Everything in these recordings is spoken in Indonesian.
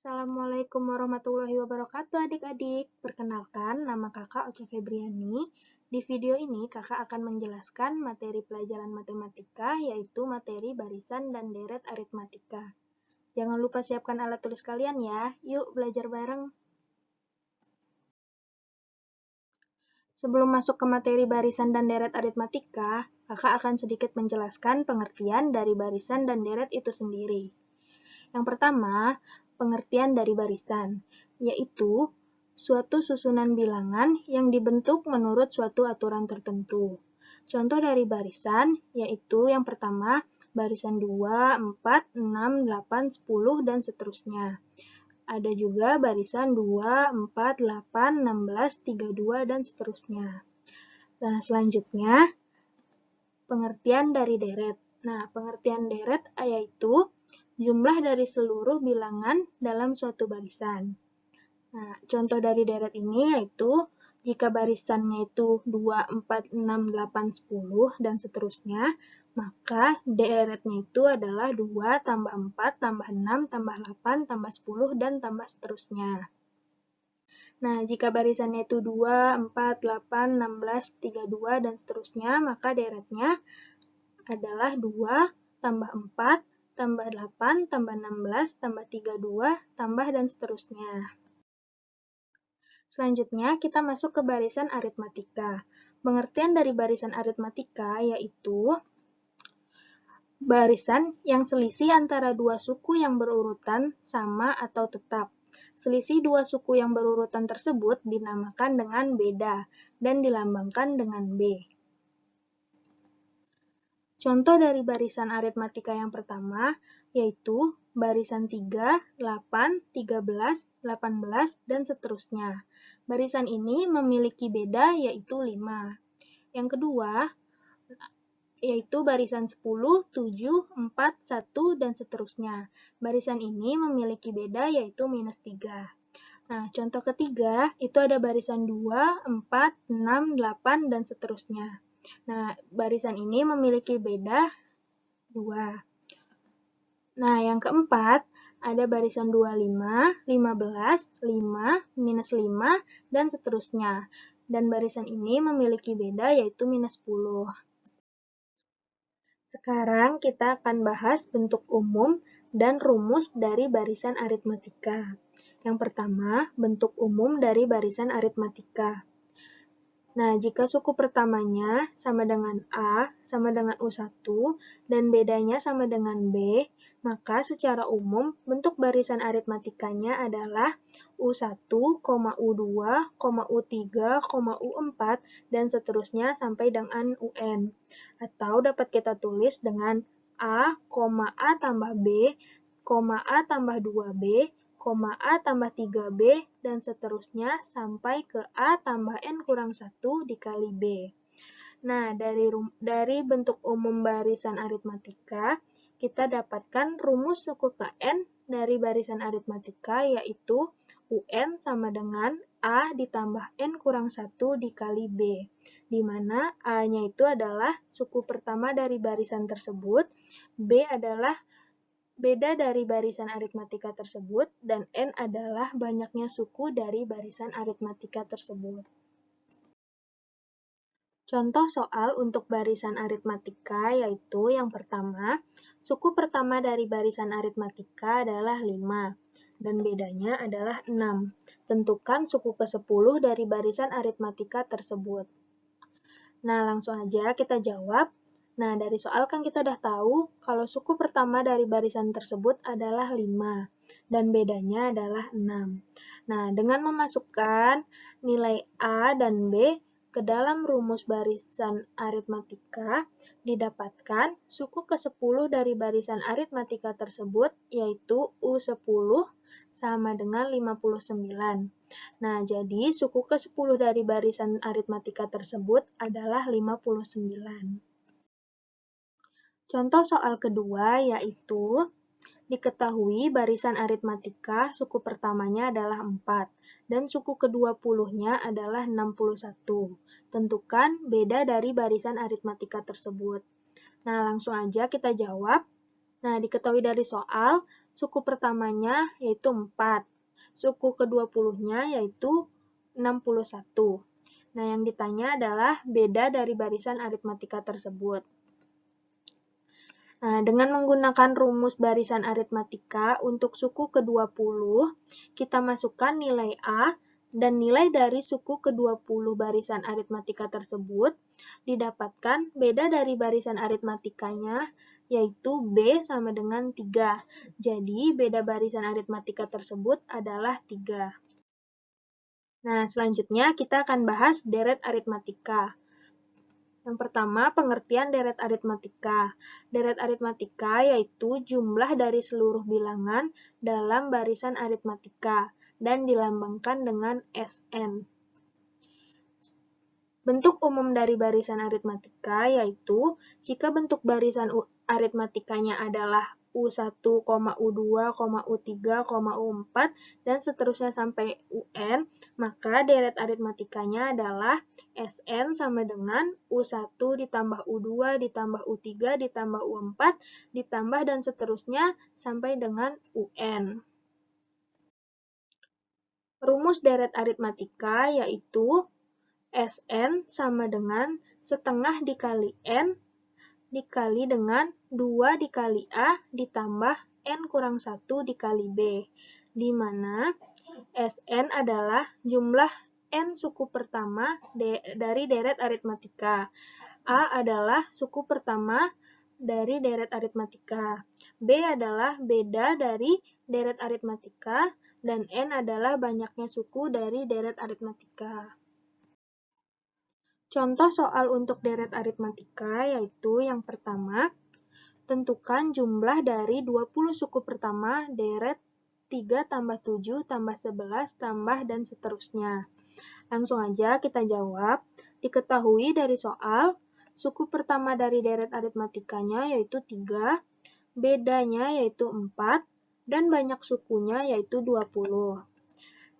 Assalamualaikum warahmatullahi wabarakatuh adik-adik. Perkenalkan, nama kakak Ocha Febriani. Di video ini kakak akan menjelaskan materi pelajaran matematika, yaitu materi barisan dan deret aritmatika. Jangan lupa siapkan alat tulis kalian ya. Yuk belajar bareng. Sebelum masuk ke materi barisan dan deret aritmatika, kakak akan sedikit menjelaskan pengertian dari barisan dan deret itu sendiri. Yang pertama, pengertian dari barisan, yaitu suatu susunan bilangan yang dibentuk menurut suatu aturan tertentu. Contoh dari barisan, yaitu yang pertama, barisan 2, 4, 6, 8, 10, dan seterusnya. Ada juga barisan 2, 4, 8, 16, 32, dan seterusnya. Nah, selanjutnya, pengertian dari deret. Nah, pengertian deret yaitu jumlah dari seluruh bilangan dalam suatu barisan. Nah, contoh dari deret ini yaitu jika barisannya itu 2, 4, 6, 8, 10, dan seterusnya, maka deretnya itu adalah 2 tambah 4 tambah 6 tambah 8 tambah 10 dan tambah seterusnya. Nah, jika barisannya itu 2, 4, 8, 16, 32, dan seterusnya, maka deretnya adalah 2 tambah 4 tambah 8, tambah 16, tambah 32, tambah dan seterusnya. Selanjutnya, kita masuk ke barisan aritmatika. Pengertian dari barisan aritmatika yaitu barisan yang selisih antara dua suku yang berurutan sama atau tetap. Selisih dua suku yang berurutan tersebut dinamakan dengan beda dan dilambangkan dengan B. Contoh dari barisan aritmatika yang pertama, yaitu barisan 3, 8, 13, 18, dan seterusnya. Barisan ini memiliki beda yaitu 5. Yang kedua, yaitu barisan 10, 7, 4, 1, dan seterusnya. Barisan ini memiliki beda yaitu minus 3. Nah, contoh ketiga, itu ada barisan 2, 4, 6, 8, dan seterusnya. Nah, barisan ini memiliki beda 2. Nah, yang keempat, ada barisan 25, 15, 5, minus 5, dan seterusnya. Dan barisan ini memiliki beda yaitu minus 10. Sekarang kita akan bahas bentuk umum dan rumus dari barisan aritmatika. Yang pertama, bentuk umum dari barisan aritmatika. Nah, jika suku pertamanya sama dengan A, sama dengan U1, dan bedanya sama dengan B, maka secara umum bentuk barisan aritmatikanya adalah U1, U2, U3, U4, dan seterusnya sampai dengan UN. Atau dapat kita tulis dengan A, A tambah B, A tambah 2B, A tambah 3B, dan seterusnya sampai ke A tambah N kurang 1 dikali B. Nah, dari bentuk umum barisan aritmatika, kita dapatkan rumus suku ke N dari barisan aritmatika, yaitu UN sama dengan A ditambah N kurang 1 dikali B, di mana A-nya itu adalah suku pertama dari barisan tersebut, B adalah beda dari barisan aritmatika tersebut, dan N adalah banyaknya suku dari barisan aritmatika tersebut. Contoh soal untuk barisan aritmatika yaitu yang pertama, suku pertama dari barisan aritmatika adalah 5, dan bedanya adalah 6. Tentukan suku ke-10 dari barisan aritmatika tersebut. Nah, langsung aja kita jawab. Nah, dari soal kan kita udah tahu kalau suku pertama dari barisan tersebut adalah 5, dan bedanya adalah 6. Nah, dengan memasukkan nilai A dan B ke dalam rumus barisan aritmatika, didapatkan suku ke-10 dari barisan aritmatika tersebut, yaitu U10 sama dengan 59. Nah, jadi suku ke-10 dari barisan aritmatika tersebut adalah 59. Contoh soal kedua yaitu, diketahui barisan aritmatika suku pertamanya adalah 4, dan suku ke-20-nya adalah 61. Tentukan beda dari barisan aritmatika tersebut. Nah, langsung aja kita jawab. Nah, diketahui dari soal, suku pertamanya yaitu 4. Suku ke-20-nya yaitu 61. Nah, yang ditanya adalah beda dari barisan aritmatika tersebut. Nah, dengan menggunakan rumus barisan aritmatika untuk suku ke-20, kita masukkan nilai A dan nilai dari suku ke-20 barisan aritmatika tersebut didapatkan beda dari barisan aritmatikanya, yaitu B sama dengan 3. Jadi, beda barisan aritmatika tersebut adalah 3. Nah, selanjutnya kita akan bahas deret aritmatika. Yang pertama, pengertian deret aritmatika. Deret aritmatika yaitu jumlah dari seluruh bilangan dalam barisan aritmatika dan dilambangkan dengan SN. Bentuk umum dari barisan aritmatika yaitu jika bentuk barisan aritmatikanya adalah U1, U2, U3, U4, dan seterusnya sampai UN, maka deret aritmatikanya adalah SN sama dengan U1 ditambah U2 ditambah U3 ditambah U4 ditambah dan seterusnya sampai dengan UN. Rumus deret aritmatika yaitu SN sama dengan setengah dikali N dikali dengan 2 dikali A ditambah N kurang 1 dikali B, di mana SN adalah jumlah N suku pertama dari deret aritmatika. A adalah suku pertama dari deret aritmatika. B adalah beda dari deret aritmatika, dan N adalah banyaknya suku dari deret aritmatika. Contoh soal untuk deret aritmatika yaitu yang pertama, tentukan jumlah dari 20 suku pertama deret 3 tambah 7 tambah 11 tambah dan seterusnya. Langsung aja kita jawab. Diketahui dari soal, suku pertama dari deret aritmatikanya yaitu 3, bedanya yaitu 4, dan banyak sukunya yaitu 20.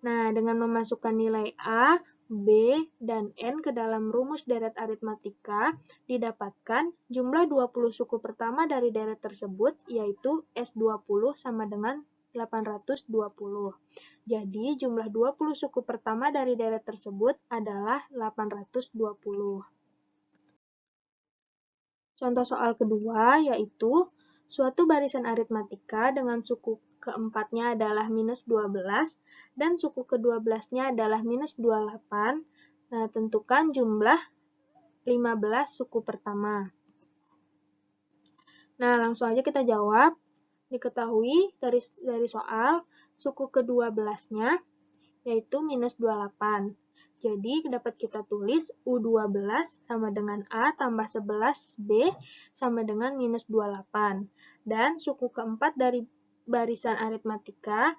Nah, dengan memasukkan nilai A, B, dan N ke dalam rumus deret aritmatika, didapatkan jumlah 20 suku pertama dari deret tersebut, yaitu S20 sama dengan 820. Jadi, jumlah 20 suku pertama dari deret tersebut adalah 820. Contoh soal kedua yaitu suatu barisan aritmatika dengan suku keempatnya adalah minus 12 dan suku ke-12-nya adalah minus 28. Nah, tentukan jumlah 15 suku pertama. Nah, langsung aja kita jawab. Diketahui dari soal, suku ke-12-nya yaitu minus 28. Jadi, dapat kita tulis U12 sama dengan A tambah 11B sama dengan minus 28. Dan suku keempat dari barisan aritmatika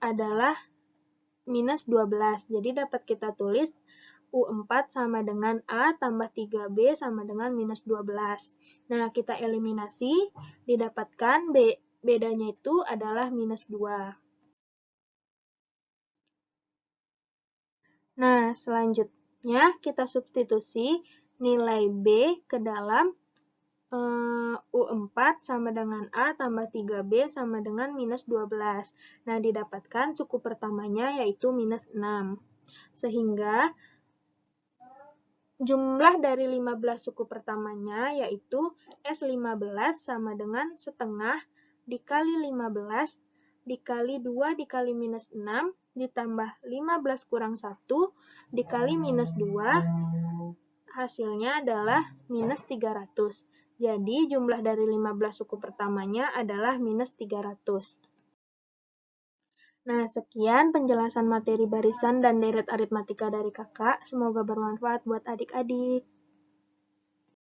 adalah minus 12. Jadi, dapat kita tulis U4 sama dengan A tambah 3B sama dengan minus 12. Nah, kita eliminasi, didapatkan bedanya itu adalah minus 2. Nah, selanjutnya kita substitusi nilai B ke dalam U4 sama dengan A tambah 3B sama dengan minus 12. Nah, didapatkan suku pertamanya yaitu minus 6. Sehingga jumlah dari 15 suku pertamanya yaitu S15 sama dengan setengah dikali 15 dikali 2 dikali minus 6 ditambah 15 kurang 1 dikali minus 2, hasilnya adalah minus 300. Jadi jumlah dari 15 suku pertamanya adalah minus 300. Nah, sekian penjelasan materi barisan dan deret aritmatika dari kakak. Semoga bermanfaat buat adik-adik.